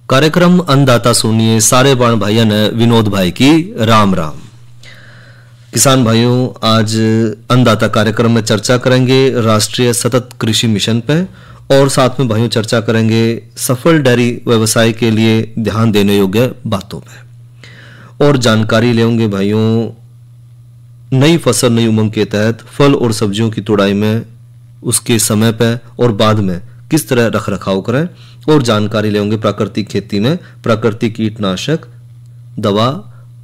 कार्यक्रम अन्नदाता सुनिए सारे बाण भाइयों ने विनोद भाई की राम राम। किसान भाइयों, आज अन्नदाता कार्यक्रम में चर्चा करेंगे राष्ट्रीय सतत कृषि मिशन पे और साथ में भाइयों चर्चा करेंगे सफल डेयरी व्यवसाय के लिए ध्यान देने योग्य बातों पे और जानकारी लेंगे भाइयों नई फसल नई उमंग के तहत फल और सब्जियों की तुड़ाई में उसके समय पे और बाद में किस तरह रख रखाव करें और जानकारी लेंगे प्राकृतिक खेती में प्राकृतिक कीटनाशक दवा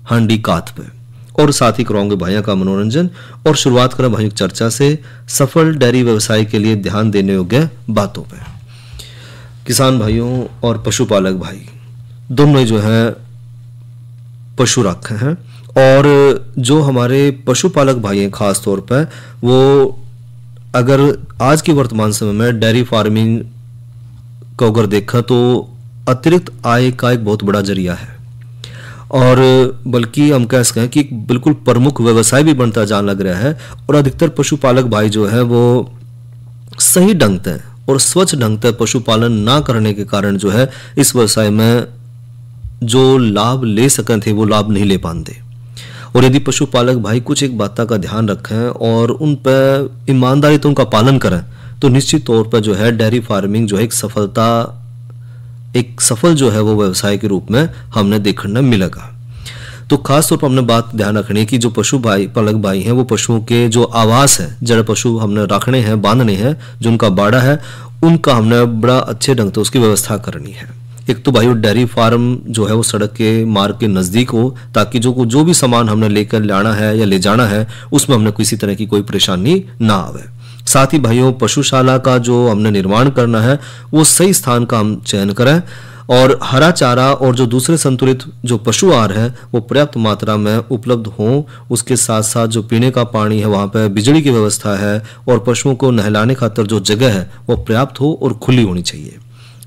हांडी कात पे और साथ ही कराओगे भाइयों का मनोरंजन और शुरुआत करें भाइयों चर्चा से सफल डेयरी व्यवसाय के लिए ध्यान देने योग्य बातों पे। किसान भाइयों और पशुपालक भाई दोनों जो है पशु रखे हैं और जो हमारे पशुपालक भाई हैं खास तौर पर वो अगर आज के वर्तमान समय में डेयरी फार्मिंग को अगर देखा तो अतिरिक्त आय का एक बहुत बड़ा जरिया है और बल्कि हम कह सकते हैं कि बिल्कुल प्रमुख व्यवसाय भी बनता जाने लग रहा है। और अधिकतर पशुपालक भाई जो है वो सही ढंग से और स्वच्छ ढंग से पशुपालन ना करने के कारण जो है इस व्यवसाय में जो लाभ ले सकें थे वो लाभ नहीं ले पाते। और यदि पशुपालक भाई कुछ एक बातों का ध्यान रखें और उन पर ईमानदारी तो उनका पालन करें तो निश्चित तौर पर जो है डेयरी फार्मिंग जो है एक सफल जो है वो व्यवसाय के रूप में हमने देखने मिलेगा। तो खास तौर पर हमने बात ध्यान रखनी है कि जो पशु भाई पालक भाई हैं वो पशुओं के जो आवास है जड़ पशु हमने रखने हैं बांधने हैं जो उनका बाड़ा है उनका हमने बड़ा अच्छे ढंग से उसकी व्यवस्था करनी है। एक तो भाई डेयरी फार्म जो है वो सड़क के मार्ग के नजदीक हो ताकि जो भी सामान हमने लेकर लाना है या ले जाना है उसमें हमने किसी तरह की कोई परेशानी ना आवे। साथ ही भाइयों पशुशाला का जो हमने निर्माण करना है वो सही स्थान का हम चयन करें और हरा चारा और जो दूसरे संतुलित जो पशु आहार है वो पर्याप्त मात्रा में उपलब्ध हो। उसके साथ साथ जो पीने का पानी है वहाँ पे बिजली की व्यवस्था है और पशुओं को नहलाने खातर जो जगह है वो पर्याप्त हो और खुली होनी चाहिए।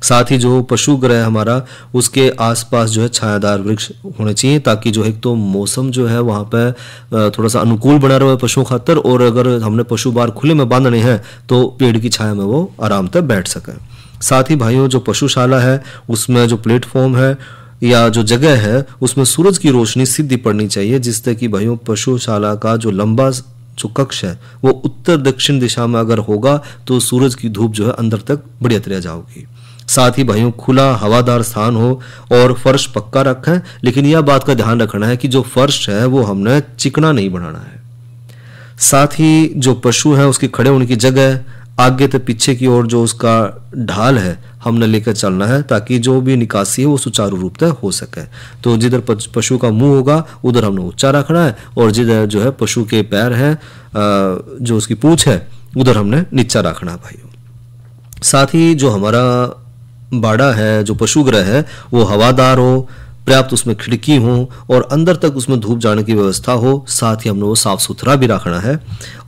साथ ही जो पशु गृह हमारा उसके आसपास जो है छायादार वृक्ष होने चाहिए ताकि जो है तो मौसम जो है वहाँ पे थोड़ा सा अनुकूल बना रहे पशुओं खातर और अगर हमने पशु बाहर खुले में बांधने हैं तो पेड़ की छाया में वो आराम से बैठ सके। साथ ही भाइयों जो पशुशाला है उसमें जो प्लेटफॉर्म है या जो जगह है उसमें सूरज की रोशनी सीधी पड़नी चाहिए जिससे कि भाइयों पशुशाला का जो लंबा जो कक्ष है वो उत्तर दक्षिण दिशा में अगर होगा तो सूरज की धूप जो है अंदर तक बढ़िया तरह जाओगी। साथ ही भाइयों खुला हवादार स्थान हो और फर्श पक्का रखें लेकिन यह बात का ध्यान रखना है कि जो फर्श है वो हमने चिकना नहीं बनाना है। साथ ही जो पशु है उसकी खड़े होने की जगह आगे से पीछे की ओर जो उसका ढाल है हमने लेकर चलना है ताकि जो भी निकासी है वो सुचारू रूप से हो सके। तो जिधर पशु का मुंह होगा उधर हमने ऊंचा रखना है और जिधर जो है पशु के पैर है जो उसकी पूंछ है उधर हमने नीचा रखना है भाइयों। साथ ही जो हमारा बाड़ा है जो पशुगृह है वो हवादार हो पर्याप्त उसमें खिड़की हो और अंदर तक उसमें धूप जाने की व्यवस्था हो। साथ ही हमने वो साफ सुथरा भी रखना है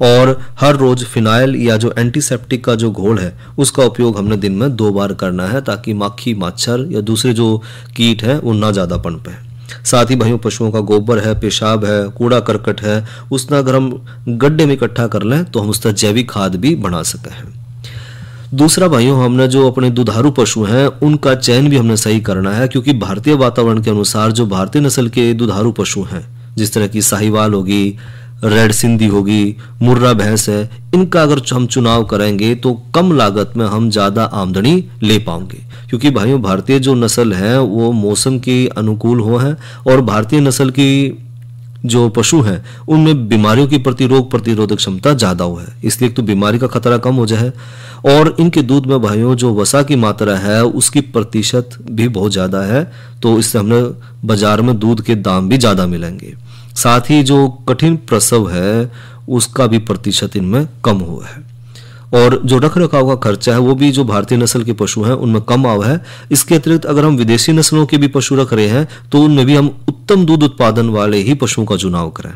और हर रोज फिनाइल या जो एंटीसेप्टिक का जो घोल है उसका उपयोग हमने दिन में 2 बार करना है ताकि माखी मच्छर या दूसरे जो कीट है वो ना ज्यादा पनपे। साथ ही भाइयों पशुओं का गोबर है पेशाब है कूड़ा करकट है उसना अगर हम गड्ढे में इकट्ठा कर लें तो हम उसका जैविक खाद भी बना सकते हैं। दूसरा भाइयों हमने जो अपने दुधारू पशु हैं उनका चयन भी हमने सही करना है क्योंकि भारतीय वातावरण के अनुसार जो भारतीय नस्ल के दुधारू पशु हैं जिस तरह की साहिवाल होगी रेड सिंधी होगी मुर्रा भैंस है इनका अगर हम चुनाव करेंगे तो कम लागत में हम ज्यादा आमदनी ले पाएंगे क्योंकि भाइयों भारतीय जो नस्ल है वो मौसम के अनुकूल हो है और भारतीय नस्ल की जो पशु हैं उनमें बीमारियों की रोग प्रतिरोधक क्षमता ज्यादा हो है इसलिए तो बीमारी का खतरा कम हो जाए और इनके दूध में भाइयों जो वसा की मात्रा है उसकी प्रतिशत भी बहुत ज्यादा है तो इससे हमें बाजार में दूध के दाम भी ज्यादा मिलेंगे। साथ ही जो कठिन प्रसव है उसका भी प्रतिशत इनमें कम हुआ है और जो रख रखाव का खर्चा है वो भी जो भारतीय नस्ल के पशु हैं उनमें कम आवा है। इसके अतिरिक्त अगर हम विदेशी नस्लों के भी पशु रख रहे हैं तो उनमें भी हम उत्तम दूध उत्पादन वाले ही पशुओं का चुनाव करें।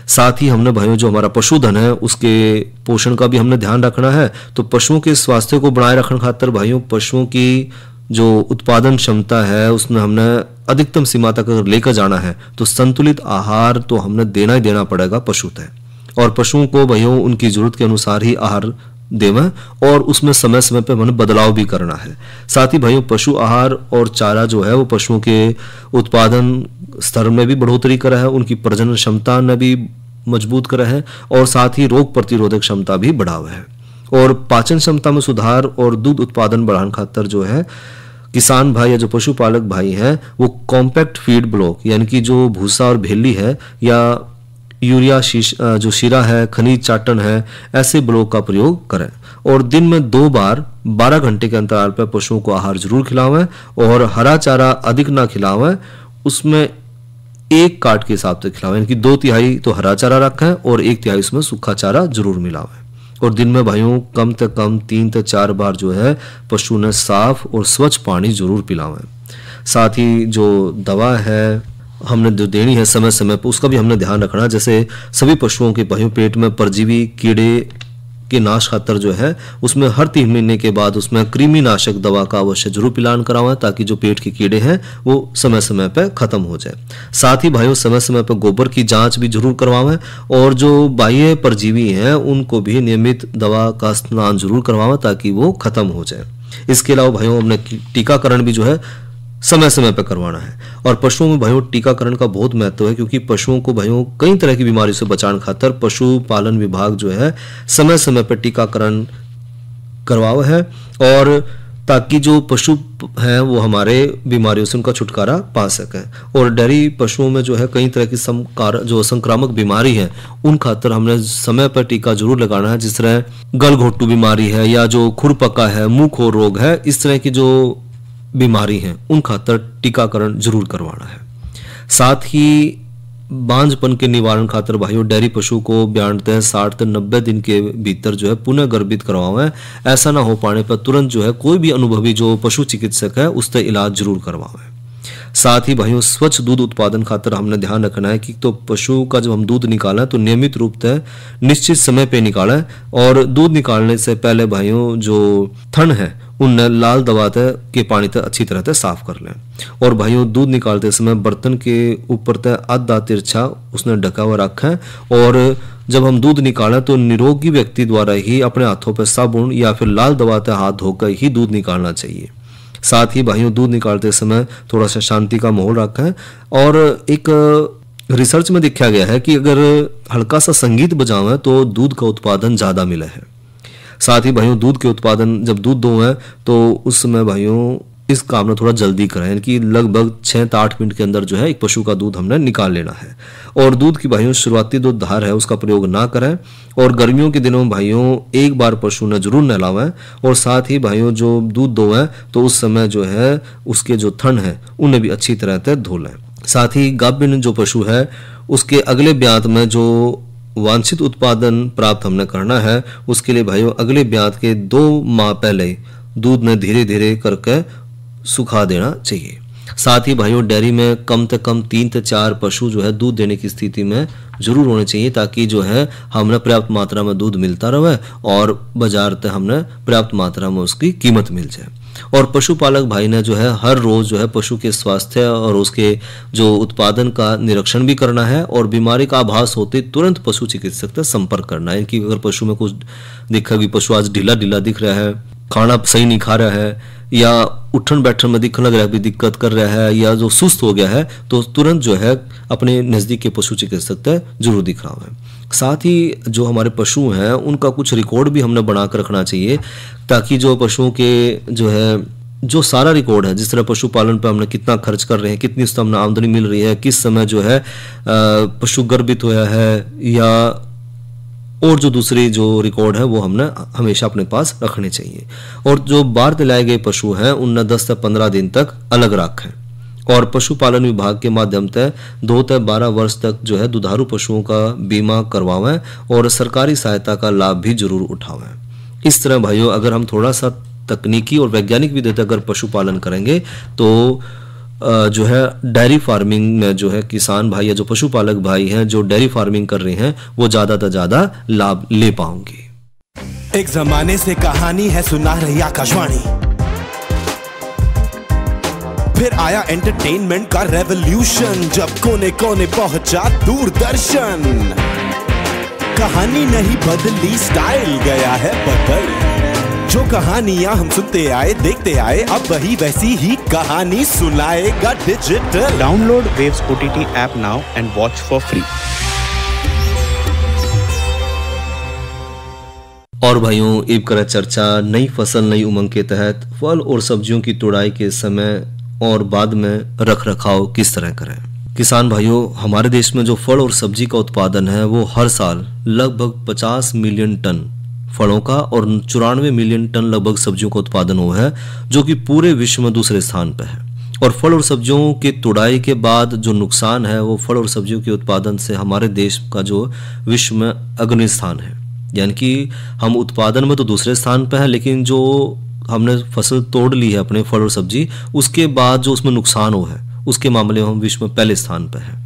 साथ ही हमने भाइयों जो हमारा पशुधन है उसके पोषण का भी हमने ध्यान रखना है। तो पशुओं के स्वास्थ्य को बनाए रखने खातिर भाइयों पशुओं की जो उत्पादन क्षमता है उसमें हमने अधिकतम सीमा तक अगर लेकर जाना है तो संतुलित आहार तो हमने देना ही देना पड़ेगा पशु तय और पशुओं को भाइयों उनकी जरूरत के अनुसार ही आहार देवें और उसमें समय समय पर हमें बदलाव भी करना है। साथ ही भाइयों पशु आहार और चारा जो है वो पशुओं के उत्पादन स्तर में भी बढ़ोतरी करा है, उनकी प्रजनन क्षमता में भी मजबूत करा है और साथ ही रोग प्रतिरोधक क्षमता भी बढ़ावा है। और पाचन क्षमता में सुधार और दूध उत्पादन बढ़ाने खातर जो है किसान भाई या जो पशुपालक भाई हैं वो कॉम्पैक्ट फीड ब्लॉक यानी कि जो भूसा और भेली है या यूरिया जो शीरा है, खनिज चाटन है, ऐसे ब्लॉक का प्रयोग करें और दिन में 2 बार 12 घंटे के अंतराल पर पशुओं को आहार जरूर खिलावें और हरा चारा अधिक ना खिलावें, उसमें 1 काट के हिसाब से खिलावें, यानी कि 2/3 तो हरा चारा रखें और 1/3 उसमें सूखा चारा जरूर मिलावें। और दिन में भाइयों कम से कम 3 से 4 बार जो है पशु ने साफ और स्वच्छ पानी जरूर पिलावें। साथ ही जो दवा है हमने जो देनी है समय समय पर उसका भी हमने ध्यान रखना, जैसे सभी पशुओं के भाइयों पेट में परजीवी कीड़े के नाश खातर जो है उसमें हर 3 महीने के बाद उसमें कृमि नाशक दवा का अवश्य जरूर पिलान करावें ताकि जो पेट के कीड़े हैं वो समय समय पर खत्म हो जाए। साथ ही भाइयों समय समय पर गोबर की जांच भी जरूर करवावें और जो बाह्य परजीवी हैं उनको भी नियमित दवा का स्नान जरूर करवावें ताकि वो खत्म हो जाए। इसके अलावा भाइयों हमने टीकाकरण भी जो है समय समय पर करवाना है और पशुओं में भाइयों टीकाकरण का बहुत महत्व है क्योंकि पशुओं को भाइयों कई तरह की बीमारी से बचाने खातर पशुपालन विभाग जो है समय समय पर टीकाकरण करवावा है और ताकि जो पशु हैं वो हमारे बीमारियों से उनका छुटकारा पा सकें। और डेयरी पशुओं में जो है कई तरह की जो संक्रामक बीमारी है उन खातर हमने समय पर टीका जरूर लगाना है, जिस तरह गलघोटू बीमारी है या जो खुरपका है, मुंह खोर रोग है, इस तरह की जो बीमारी हैं उन खातर टीकाकरण जरूर करवाना है। साथ ही बांझपन के निवारण खातर भाइयों डेयरी पशु को 92 से 60 से 90 दिन के भीतर जो है पुनः गर्भित करवावें। ऐसा ना हो पाने पर तुरंत जो है कोई भी अनुभवी जो पशु चिकित्सक है उससे इलाज जरूर करवावें। साथ ही भाइयों स्वच्छ दूध उत्पादन खातर हमने ध्यान रखना है कि तो पशु का जब हम दूध निकालें तो नियमित रूप से निश्चित समय पे निकालें और दूध निकालने से पहले भाइयों जो थन है उन्हें लाल दवा के पानी से अच्छी तरह से साफ कर लें। और भाइयों दूध निकालते समय बर्तन के ऊपर से आधा तिरछा उसने ढका हुआ रखें और जब हम दूध निकालें तो निरोगी व्यक्ति द्वारा ही अपने हाथों पर साबुन या फिर लाल दवा से हाथ धोकर ही दूध निकालना चाहिए। साथ ही भाइयों दूध निकालते समय थोड़ा सा शांति का माहौल रखें और एक रिसर्च में देखा गया है कि अगर हल्का सा संगीत बजावें तो दूध का उत्पादन ज़्यादा मिला है। साथ ही भाइयों दूध के उत्पादन जब दूध दोवें तो उस समय भाइयों इस काम में थोड़ा जल्दी करें, यानी कि लगभग 6 से 8 मिनट के अंदर जो है एक पशु का दूध हमने निकाल लेना है। और दूध की भाइयों शुरुआती जो धार है उसका प्रयोग ना करें और गर्मियों के दिनों में भाइयों 1 बार पशु ने जरूर नहलावें और साथ ही भाइयों जो दूध दोवें तो उस समय जो है उसके जो थन है उन्हें भी अच्छी तरह से धो लें। साथ ही गाभिन जो पशु है उसके अगले ब्यात में जो वांछित उत्पादन प्राप्त हमने करना है उसके लिए भाइयों अगले ब्यात के 2 माह पहले दूध ने धीरे धीरे करके सुखा देना चाहिए। साथ ही भाइयों डेयरी में कम से कम 3 से 4 पशु जो है दूध देने की स्थिति में जरूर होने चाहिए ताकि जो है हमने पर्याप्त मात्रा में दूध मिलता रहे और बाजार तक हमने पर्याप्त मात्रा में उसकी कीमत मिल जाए। और पशुपालक भाई ने जो है हर रोज जो है पशु के स्वास्थ्य और उसके जो उत्पादन का निरीक्षण भी करना है और बीमारी का आभास होते तुरंत पशु चिकित्सक से संपर्क करना है कि अगर पशु में कुछ दिखा कि पशु आज ढीला ढीला दिख रहा है, खाना सही नहीं खा रहा है या उठन बैठन में दिखने लग रहा है भी दिक्कत कर रहा है या जो सुस्त हो गया है तो तुरंत जो है अपने नज़दीक के पशु चिकित्सक से जरूर दिखवाएं। साथ ही जो हमारे पशु हैं उनका कुछ रिकॉर्ड भी हमने बना कर रखना चाहिए ताकि जो पशुओं के जो है जो सारा रिकॉर्ड है, जिस तरह पशुपालन पर हमने कितना खर्च कर रहे हैं, कितनी उससे हमने आमदनी मिल रही है, किस समय जो है पशु गर्भित हुआ है या और जो दूसरी जो रिकॉर्ड है वो हमने हमेशा अपने पास रखने चाहिए। और जो बाहर दिलाए गए पशु हैं उन्हें 10 से 15 दिन तक अलग रखें और पशुपालन विभाग के माध्यम से 2 से 12 वर्ष तक जो है दुधारू पशुओं का बीमा करवावें और सरकारी सहायता का लाभ भी जरूर उठावें। इस तरह भाइयों अगर हम थोड़ा सा तकनीकी और वैज्ञानिक विधि से अगर पशुपालन करेंगे तो जो है डेयरी फार्मिंग में जो है किसान भाई या जो पशुपालक भाई हैं जो डेयरी फार्मिंग कर रहे हैं वो ज्यादा से ज्यादा लाभ ले पाएंगे। एक जमाने से कहानी है सुना रही आकाशवाणी, फिर आया एंटरटेनमेंट का रेवोल्यूशन जब कोने कोने पहुंचा दूरदर्शन। कहानी नहीं बदली, स्टाइल गया है बदल। जो कहानियां हम सुनते आए देखते आए, अब वही वैसी ही कहानी सुनाएगा digital. Download Waves OTT app now and watch for free. और भाइयों, ईब करें चर्चा नई फसल नई उमंग के तहत फल और सब्जियों की तुड़ाई के समय और बाद में रख रखाव किस तरह करें। किसान भाइयों, हमारे देश में जो फल और सब्जी का उत्पादन है वो हर साल लगभग 50 मिलियन टन फलों का और 94 मिलियन टन लगभग सब्जियों का उत्पादन हुआ है, जो कि पूरे विश्व में दूसरे स्थान पर है। और फल और सब्जियों की तुड़ाई के बाद जो नुकसान है वो फल और सब्जियों के उत्पादन से हमारे देश का जो विश्व में अग्रणी स्थान है, यानी कि हम उत्पादन में तो दूसरे स्थान पर है, लेकिन जो हमने फसल तोड़ ली है अपने फल और सब्जी, उसके बाद जो उसमें नुकसान हुआ है उसके मामले में हम विश्व में पहले स्थान पर हैं।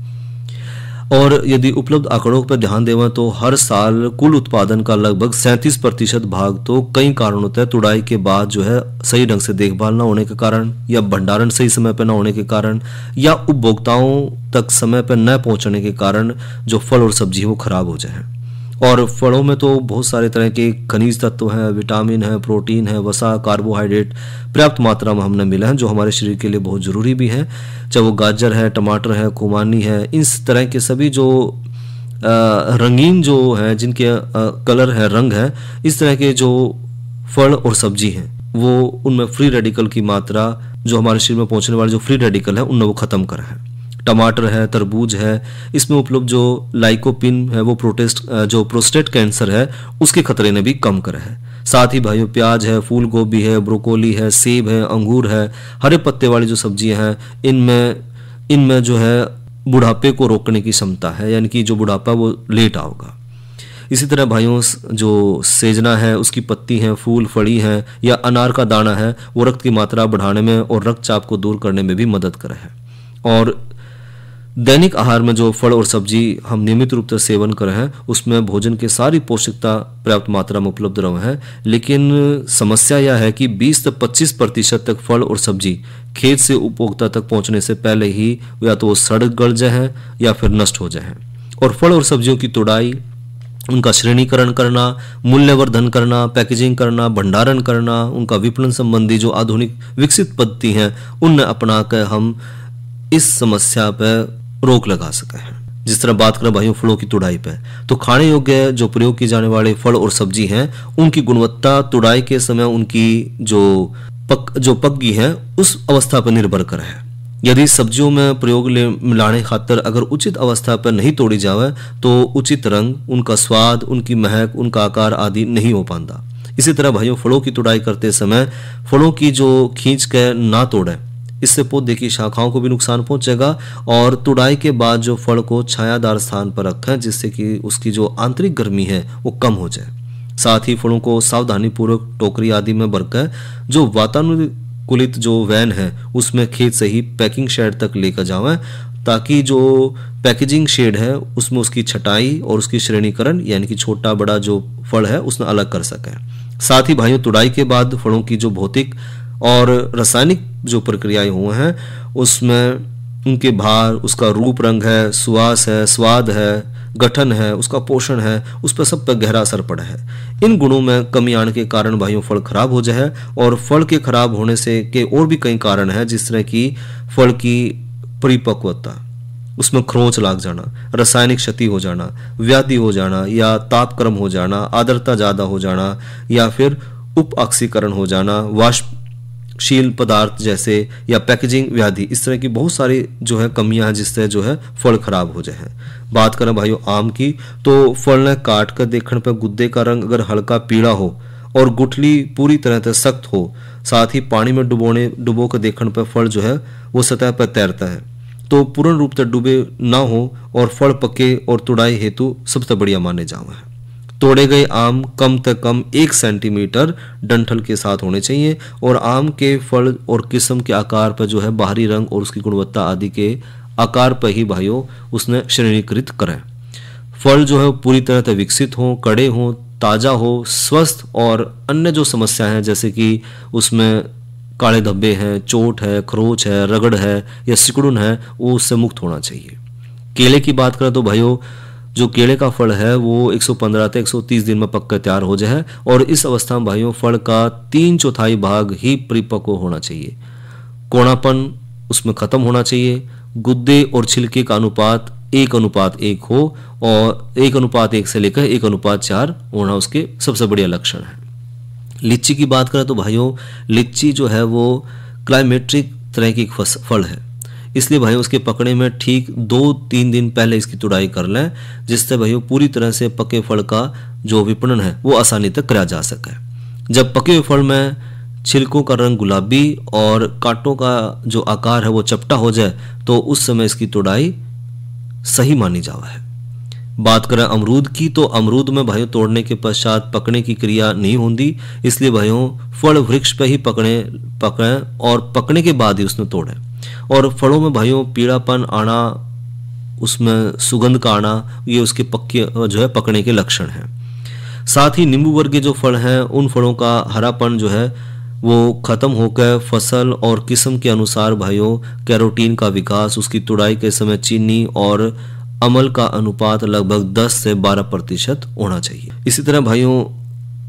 और यदि उपलब्ध आंकड़ों पर ध्यान दें तो हर साल कुल उत्पादन का लगभग 37% भाग तो कई कारणों से तुड़ाई के बाद जो है सही ढंग से देखभाल न होने के कारण, या भंडारण सही समय पर न होने के कारण, या उपभोक्ताओं तक समय पर न पहुंचने के कारण जो फल और सब्जी है वो खराब हो जाए। और फलों में तो बहुत सारे तरह के खनिज तत्व हैं, विटामिन है, प्रोटीन है, वसा, कार्बोहाइड्रेट पर्याप्त मात्रा में हमने मिला है, जो हमारे शरीर के लिए बहुत जरूरी भी है। चाहे वो गाजर है, टमाटर है, खुमानी है, इस तरह के सभी जो रंगीन जो है, जिनके कलर है, रंग है, इस तरह के जो फल और सब्जी हैं वो उनमें फ्री रेडिकल की मात्रा जो हमारे शरीर में पहुंचने वाले जो फ्री रेडिकल है उनमें वो खत्म करा है। टमाटर है, तरबूज है, इसमें उपलब्ध जो लाइकोपिन है वो प्रोस्टेट कैंसर है उसके खतरे ने भी कम करा है। साथ ही भाइयों, प्याज है, फूल गोभी है, ब्रोकोली है, सेब है, अंगूर है, हरे पत्ते वाली जो सब्जियां हैं, इनमें जो है बुढ़ापे को रोकने की क्षमता है, यानी कि जो बुढ़ापा वो लेट आओगा। इसी तरह भाइयों, जो सेजना है उसकी पत्ती है, फूल, फड़ी है, या अनार का दाना है, वो रक्त की मात्रा बढ़ाने में और रक्तचाप को दूर करने में भी मदद करे है। और दैनिक आहार में जो फल और सब्जी हम नियमित रूप से सेवन कर रहे हैं उसमें भोजन की सारी पौष्टिकता पर्याप्त मात्रा में उपलब्ध रहे हैं, लेकिन समस्या यह है कि 20 से 25% तक फल और सब्जी खेत से उपभोक्ता तक पहुंचने से पहले ही या तो सड़ गल जाए हैं या फिर नष्ट हो जाए हैं। और फल और सब्जियों की तुड़ाई, उनका श्रेणीकरण करना, मूल्यवर्धन करना, पैकेजिंग करना, भंडारण करना, उनका विपणन संबंधी जो आधुनिक विकसित पद्धति हैं उनने अपना कर हम इस समस्या पर रोक लगा सके हैं। जिस तरह बात करें भाइयों फलों की तुड़ाई पे, तो खाने योग्य जो प्रयोग किए जाने वाले फल और सब्जी हैं उनकी गुणवत्ता तुड़ाई के समय उनकी जो पक गई है उस अवस्था पर निर्भर करे है। यदि सब्जियों में प्रयोग मिलाने खातर अगर उचित अवस्था पर नहीं तोड़ी जावे तो उचित रंग, उनका स्वाद, उनकी महक, उनका आकार आदि नहीं हो पाता। इसी तरह भाइयों, फलों की तुड़ाई करते समय फलों की जो खींच के ना तोड़े, इससे पौधे की शाखाओं को भी नुकसान पहुंचेगा। और तुड़ाई के बाद जो फल को छायादार स्थान पर रखें जिससे कि उसकी जो आंतरिक गर्मी है वो कम हो जाए। साथ ही फलों को सावधानी पूर्वक टोकरी आदि में भरकर जो वातानुकूलित जो वैन है उसमें खेत से ही पैकिंग शेड तक लेकर जावें, ताकि जो पैकेजिंग शेड है उसमें उसकी छटाई और उसकी श्रेणीकरण, यानी कि छोटा बड़ा जो फल है उसमें अलग कर सकें। साथ ही भाइयों, तुड़ाई के बाद फलों की जो भौतिक और रासायनिक जो प्रक्रियाएं हुए हैं उसमें उनके भार, उसका रूप रंग है, सुवास है, स्वाद है, गठन है, उसका पोषण है, उस पर सब पर गहरा असर पड़ा है। इन गुणों में कमी आने के कारण भाइयों फल खराब हो जाए, और फल के खराब होने से के और भी कई कारण हैं, जिस तरह की फल की परिपक्वता, उसमें खरोंच लाग जाना, रासायनिक क्षति हो जाना, व्याधि हो जाना, या तापक्रम हो जाना, आर्द्रता ज्यादा हो जाना, या फिर उप ऑक्सीकरण हो जाना, वाष्पशील पदार्थ जैसे, या पैकेजिंग व्याधि, इस तरह की बहुत सारी जो है कमियां हैं जिससे जो है फल खराब हो जाए। बात करें भाइयों आम की, तो फल ने काट कर देखने पर गुद्दे का रंग अगर हल्का पीला हो और गुठली पूरी तरह से सख्त हो, साथ ही पानी में डुबो कर देखने पर फल जो है वो सतह पर तैरता है, तो पूर्ण रूप से डूबे ना हो और फल पके और तुड़ाई हेतु सबसे बढ़िया माने जावे। तोड़े गए आम कम से कम 1 सेंटीमीटर डंठल के साथ होने चाहिए, और आम के फल और किस्म के आकार पर जो है बाहरी रंग और उसकी गुणवत्ता आदि के आकार पर ही भाइयों उसने श्रेणीकृत करें। फल जो है पूरी तरह से विकसित हो, कड़े हो, ताजा हो, स्वस्थ, और अन्य जो समस्या है जैसे कि उसमें काले धब्बे हैं, चोट है, खरोच है, रगड़ है या सिकुड़न है, वो उससे मुक्त होना चाहिए। केले की बात करें तो भाइयों जो केले का फल है वो 115 से 130 दिन में पक कर तैयार हो जाए और इस अवस्था में भाइयों फल का 3/4 भाग ही परिपक्व होना चाहिए। कोणापन उसमें खत्म होना चाहिए। गुद्दे और छिलके का अनुपात 1:1 हो और 1:1 से लेकर 1:4 होना उसके सबसे बढ़िया लक्षण है। लीची की बात करें तो भाइयों लीची जो है वो क्लाइमेट्रिक तरह की फल है, इसलिए भाइयों उसके पकने में ठीक 2-3 दिन पहले इसकी तुड़ाई कर लें, जिससे भाइयों पूरी तरह से पके फल का जो विपणन है वो आसानी तक करा जा सके। जब पके हुए फल में छिलकों का रंग गुलाबी और कांटों का जो आकार है वो चपटा हो जाए तो उस समय इसकी तुड़ाई सही मानी जावा है। बात करें अमरूद की तो अमरूद में भाइयों तोड़ने के पश्चात पकने की क्रिया नहीं होती, इसलिए भाइयों फल वृक्ष पे ही पकड़ें और पकने के बाद ही उसमें तोड़ें। और फलों में भाइयों पीलापन आना, उसमें सुगंध का आना, ये उसके पक्के जो है पकने के लक्षण हैं। साथ ही नींबू वर्ग के जो फल हैं उन फलों का हरापन जो है वो खत्म होकर फसल और किस्म के अनुसार भाइयों कैरोटीन का विकास, उसकी तुड़ाई के समय चीनी और अम्ल का अनुपात लगभग 10 से 12% होना चाहिए। इसी तरह भाइयों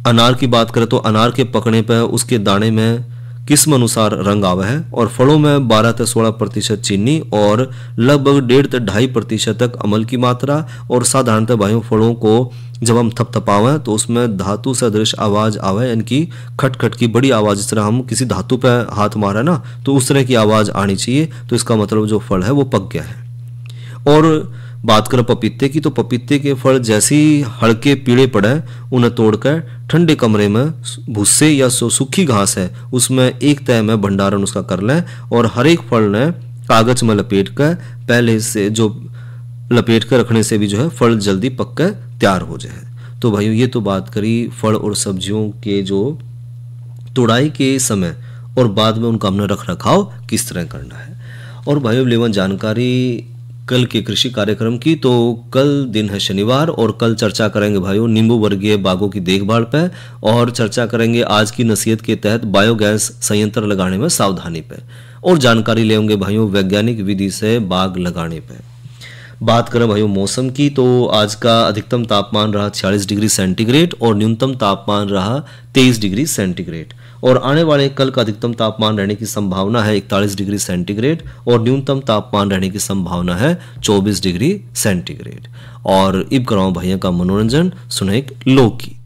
अनार की बात करें तो अनार के पकने पर उसके दाने में किस्म अनुसार रंग आवा है और फलों में 12 से 16% चीनी और लगभग 1.5 से 2.5% तक अम्ल की मात्रा। और साधारणतः भाइयों फलों को जब हम थपथपावें तो उसमें धातु सदृश आवाज आवे, यानी कि खटखट की बड़ी आवाज, जिस तरह हम किसी धातु पर हाथ मारे ना तो उस तरह की आवाज आनी चाहिए, तो इसका मतलब जो फल है वो पक गया है। और बात करें पपीते की तो पपीते के फल जैसे ही हल्के पीले पड़े उन्हें तोड़कर ठंडे कमरे में भुस्से या सूखी घास है उसमें एक तय में भंडारण उसका कर लें और हर एक फल ने कागज में लपेट कर पहले से जो लपेट कर रखने से भी जो है फल जल्दी पक कर तैयार हो जाए। तो भाइयों ये तो बात करी फल और सब्जियों के जो तुड़ाई के समय और बाद में उनका हमने रख रखाव किस तरह करना है। और भाइयों लेवन जानकारी कल के कृषि कार्यक्रम की, तो कल दिन है शनिवार और कल चर्चा करेंगे भाइयों नींबू वर्गीय बागों की देखभाल पे और चर्चा करेंगे आज की नसीहत के तहत बायोगैस संयंत्र लगाने में सावधानी पे और जानकारी लेंगे भाइयों वैज्ञानिक विधि से बाग लगाने पे। बात करें भाइयों मौसम की तो आज का अधिकतम तापमान रहा 46 डिग्री सेंटीग्रेड और न्यूनतम तापमान रहा 23 डिग्री सेंटीग्रेड और आने वाले कल का अधिकतम तापमान रहने की संभावना है 41 डिग्री सेंटीग्रेड और न्यूनतम तापमान रहने की संभावना है 24 डिग्री सेंटीग्रेड। और इब कराओ भैया का मनोरंजन सुने एक लोकगीत।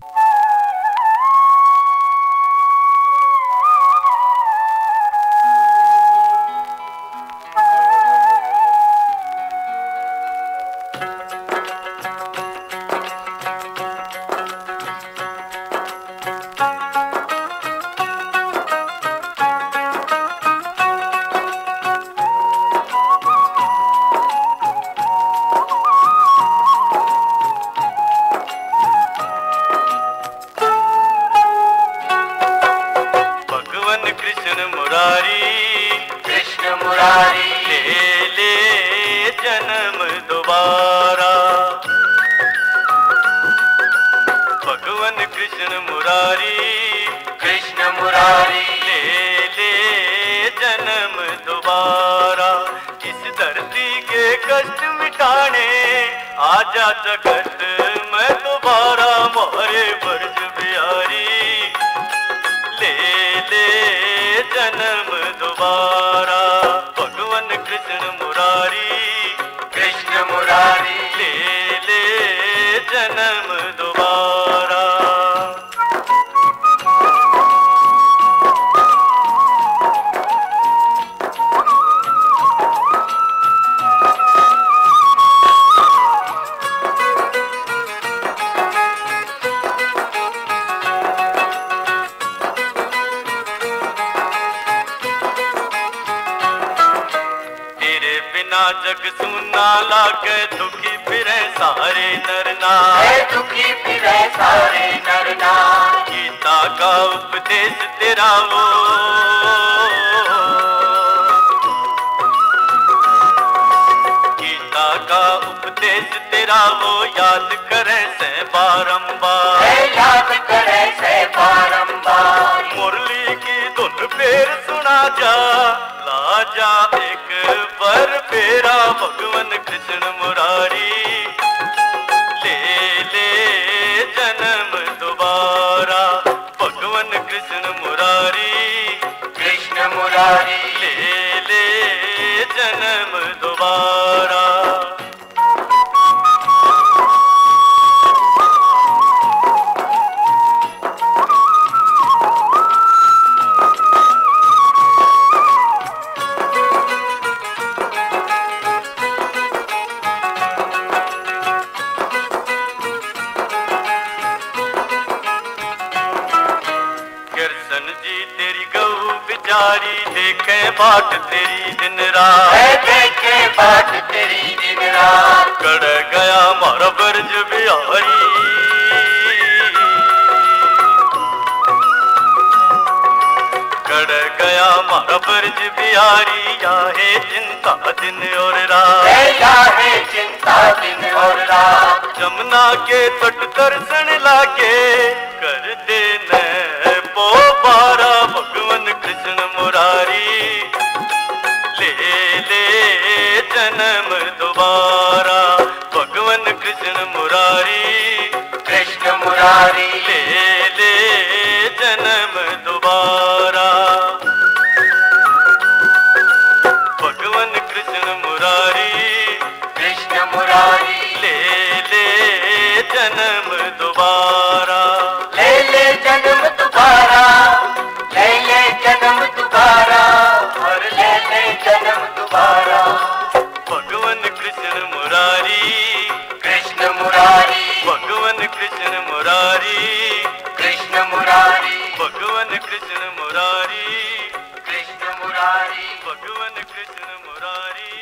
आजा जगत में दोबारा मोरे बरज बिहारी ले ले जन्म दोबारा भगवान कृष्ण मुरारी ले ले जन्म दोबारा। जग सुना लागे दुखी फिरे सारे नरना, दुखी फिरे सारे नरना। गीता का उपदेश तेरा वो गीता का उपदेश तेरा वो याद करे से बारंबार, याद करे से बारंबार। मुरली की धुन फेर सुना जा लाजा एक बार फेरा भगवान कृष्ण मुरारी मुरारी ले ले जन्म दोबारा। देखे बाट तेरी दिन रात, देखे बाट तेरी दिन रात। कड़ गया मारा बरज बिहारी, कड़ गया मारा बरज बिहारी। या है चिंता दिन और रात, या है चिंता दिन और रात। जमुना के तट दर्शन लागे कर देने पो बारा। भगवान कृष्ण मुरारी ले ले जन्म दोबारा। भगवान कृष्ण मुरारी, कृष्ण मुरारी ले ले जन्म दोबारा। भगवान कृष्ण मुरारी, कृष्ण मुरारी ले ले जन्म दोबारा। ले ले जन्म दोबारा, ले ले जन्म दोबारा और ले ले जन्म दोबारा। भगवान कृष्ण मुरारी, कृष्ण मुरारी। भगवान कृष्ण मुरारी, कृष्ण मुरारी। भगवान कृष्ण मुरारी, कृष्ण मुरारी। भगवान कृष्ण मुरारी,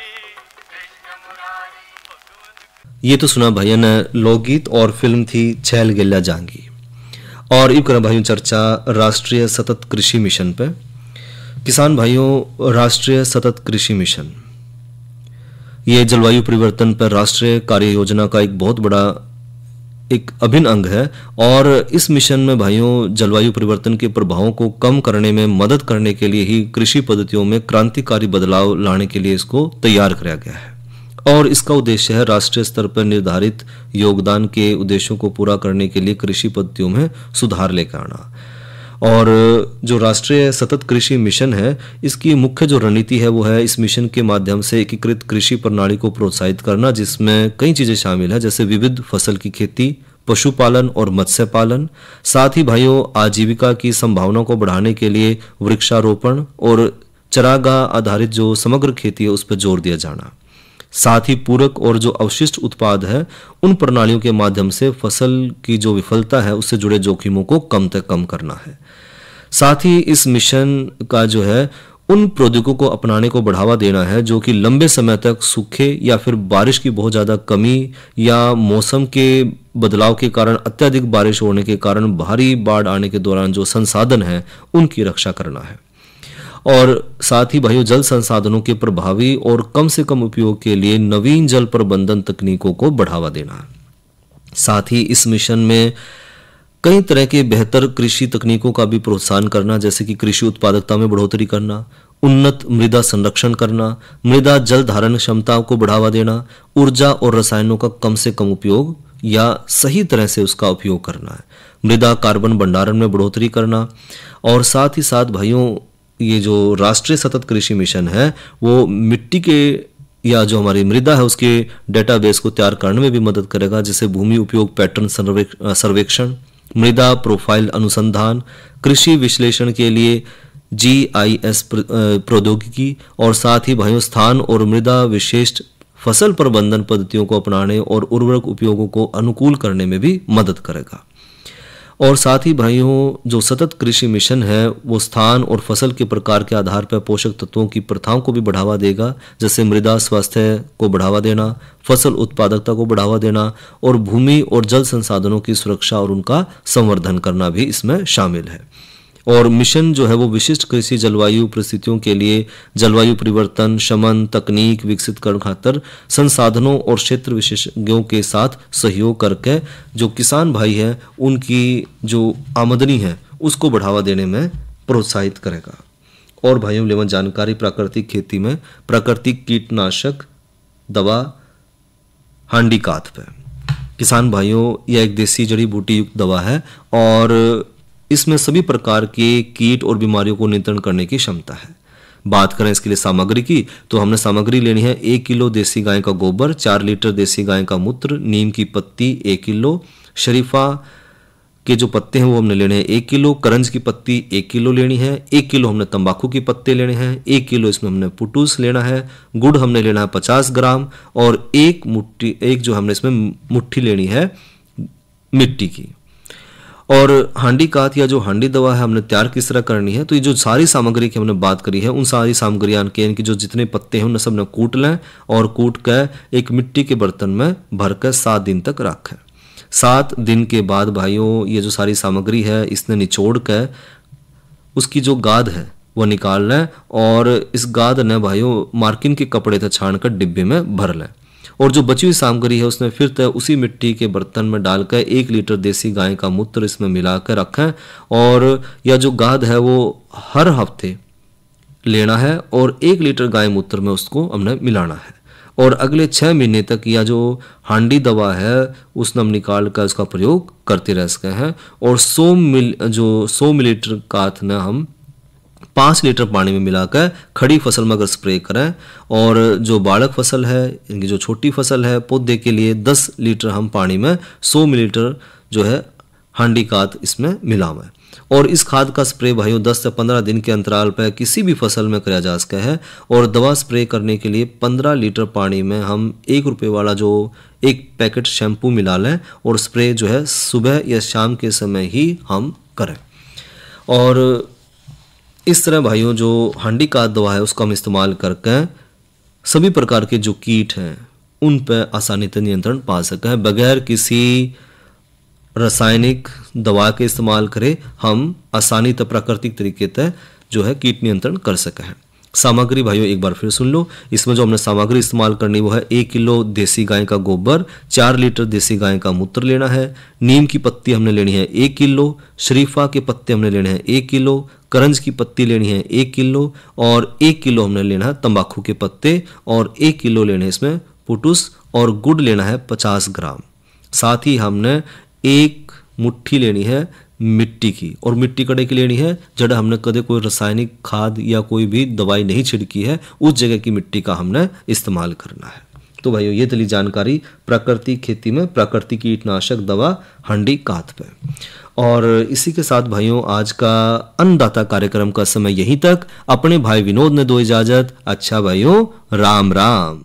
कृष्ण मुरारी। ये तो सुना भाइयों ने लोकगीत और फिल्म थी छैल गेला जांगी। और इब करा भाइयों चर्चा राष्ट्रीय सतत कृषि मिशन पे। किसान भाइयों, राष्ट्रीय सतत कृषि मिशन ये जलवायु परिवर्तन पर राष्ट्रीय कार्य योजना का एक बहुत बड़ा एक अभिन्न अंग है। और इस मिशन में भाइयों जलवायु परिवर्तन के प्रभावों को कम करने में मदद करने के लिए ही कृषि पद्धतियों में क्रांतिकारी बदलाव लाने के लिए इसको तैयार किया गया है। और इसका उद्देश्य है राष्ट्रीय स्तर पर निर्धारित योगदान के उद्देश्यों को पूरा करने के लिए कृषि पद्धतियों में सुधार लेकर आना। और जो राष्ट्रीय सतत कृषि मिशन है, इसकी मुख्य जो रणनीति है वो है इस मिशन के माध्यम से एकीकृत कृषि प्रणाली को प्रोत्साहित करना, जिसमें कई चीजें शामिल है, जैसे विविध फसल की खेती, पशुपालन और मत्स्य पालन। साथ ही भाइयों आजीविका की संभावना को बढ़ाने के लिए वृक्षारोपण और चरागाह आधारित जो समग्र खेती है उस पर जोर दिया जाना। साथ ही पूरक और जो अवशिष्ट उत्पाद है उन प्रणालियों के माध्यम से फसल की जो विफलता है उससे जुड़े जोखिमों को कम से कम करना है। साथ ही इस मिशन का जो है उन प्रौद्योगिकों को अपनाने को बढ़ावा देना है जो कि लंबे समय तक सूखे या फिर बारिश की बहुत ज़्यादा कमी या मौसम के बदलाव के कारण अत्यधिक बारिश होने के कारण भारी बाढ़ आने के दौरान जो संसाधन है उनकी रक्षा करना है। और साथ ही भाइयों जल संसाधनों के प्रभावी और कम से कम उपयोग के लिए नवीन जल प्रबंधन तकनीकों को बढ़ावा देना है। साथ ही इस मिशन में कई तरह के बेहतर कृषि तकनीकों का भी प्रोत्साहन करना, जैसे कि कृषि उत्पादकता में बढ़ोतरी करना, उन्नत मृदा संरक्षण करना, मृदा जल धारण क्षमता को बढ़ावा देना, ऊर्जा और रसायनों का कम से कम उपयोग या सही तरह से उसका उपयोग करना है, मृदा कार्बन भंडारण में बढ़ोतरी करना। और साथ ही साथ भाइयों ये जो राष्ट्रीय सतत कृषि मिशन है वो मिट्टी के या जो हमारी मृदा है उसके डेटाबेस को तैयार करने में भी मदद करेगा, जैसे भूमि उपयोग पैटर्न सर्वेक्षण, मृदा प्रोफाइल अनुसंधान, कृषि विश्लेषण के लिए GIS प्रौद्योगिकी, और साथ ही भाइयों स्थान और मृदा विशिष्ट फसल प्रबंधन पद्धतियों को अपनाने और उर्वरक उपयोगों को अनुकूल करने में भी मदद करेगा। और साथ ही भाइयों जो सतत कृषि मिशन है वो स्थान और फसल के प्रकार के आधार पर पोषक तत्वों की प्रथाओं को भी बढ़ावा देगा, जैसे मृदा स्वास्थ्य को बढ़ावा देना, फसल उत्पादकता को बढ़ावा देना और भूमि और जल संसाधनों की सुरक्षा और उनका संवर्धन करना भी इसमें शामिल है। और मिशन जो है वो विशिष्ट कृषि जलवायु परिस्थितियों के लिए जलवायु परिवर्तन शमन तकनीक विकसित करने खातिर संसाधनों और क्षेत्र विशेषज्ञों के साथ सहयोग करके जो किसान भाई हैं उनकी जो आमदनी है उसको बढ़ावा देने में प्रोत्साहित करेगा। और भाइयों लेवन जानकारी प्राकृतिक खेती में प्राकृतिक कीटनाशक दवा हांडी काथ पे। किसान भाइयों यह एक देसी जड़ी बूटी युक्त दवा है और इसमें सभी प्रकार के कीट और बीमारियों को नियंत्रण करने की क्षमता है। बात करें इसके लिए सामग्री की, तो हमने सामग्री लेनी है 1 किलो देसी गाय का गोबर, 4 लीटर देसी गाय का मूत्र, नीम की पत्ती 1 किलो, शरीफा के जो पत्ते हैं वो हमने लेने हैं 1 किलो, करंज की पत्ती 1 किलो लेनी है, 1 किलो हमने तंबाकू के पत्ते लेने हैं, 1 किलो इसमें हमने पुटूस लेना है, गुड़ हमने लेना है 50 ग्राम और एक जो हमने इसमें मुट्ठी लेनी है मिट्टी की। और हांडी कात या जो हांडी दवा है हमने तैयार किस तरह करनी है, तो ये जो सारी सामग्री की हमने बात करी है उन सारी सामग्रियां के इनकी जो जितने पत्ते हैं उन सब ने कूट लें और कूट कर एक मिट्टी के बर्तन में भरकर 7 दिन तक रखें। 7 दिन के बाद भाइयों ये जो सारी सामग्री है इसने निचोड़ कर उसकी जो गाद है वो निकाल लें और इस गाद ने भाइयों मार्किन के कपड़े से छान कर डिब्बे में भर लें और जो बची हुई सामग्री है उसने फिर तय उसी मिट्टी के बर्तन में डालकर 1 लीटर देसी गाय का मूत्र इसमें मिलाकर रखें और यह जो गाद है वो हर हफ्ते लेना है और 1 लीटर गाय मूत्र में उसको हमने मिलाना है और अगले 6 महीने तक यह जो हांडी दवा है उसने हम निकाल कर उसका प्रयोग करते रह सके हैं और 100 मिलीलीटर काथ ने हम 5 लीटर पानी में मिलाकर खड़ी फसल में अगर स्प्रे करें और जो बालक फसल है इनकी जो छोटी फसल है पौधे के लिए 10 लीटर हम पानी में 100 मिलीलीटर जो है हांडी काथ इसमें मिलावें और इस खाद का स्प्रे भाइयों 10 से 15 दिन के अंतराल पर किसी भी फसल में किया जा सकता है और दवा स्प्रे करने के लिए 15 लीटर पानी में हम 1 रुपये वाला जो एक पैकेट शैम्पू मिला लें और स्प्रे जो है सुबह या शाम के समय ही हम करें। और इस तरह भाइयों जो हांडी कात दवा है उसका हम इस्तेमाल करके सभी प्रकार के जो कीट हैं उन पर आसानी से नियंत्रण पा सके हैं बगैर किसी रासायनिक दवा के इस्तेमाल करें हम आसानी से प्राकृतिक तरीके से जो है कीट नियंत्रण कर सके हैं। सामग्री भाइयों एक बार फिर सुन लो, इसमें जो हमने सामग्री इस्तेमाल करनी वो है 1 किलो देसी गाय का गोबर, 4 लीटर देसी गाय का मूत्र लेना है, नीम की पत्ती हमने लेनी है 1 किलो, शरीफा के पत्ते हमने लेने हैं 1 किलो, करंज की पत्ती लेनी है 1 किलो और 1 किलो हमने लेना है तंबाकू के पत्ते और 1 किलो लेने इसमें पुटूस और गुड़ लेना है 50 ग्राम। साथ ही हमने 1 मुट्ठी लेनी है मिट्टी की और मिट्टी कड़े की लेनी है जड़ हमने कदे कोई रासायनिक खाद या कोई भी दवाई नहीं छिड़की है उस जगह की मिट्टी का हमने इस्तेमाल करना है। तो भाइयों ये थी जानकारी प्राकृतिक खेती में प्राकृतिक कीटनाशक दवा हांडी कात पे। और इसी के साथ भाइयों आज का अन्नदाता कार्यक्रम का समय यहीं तक। अपने भाई विनोद ने दो इजाजत। अच्छा भाइयों, राम राम।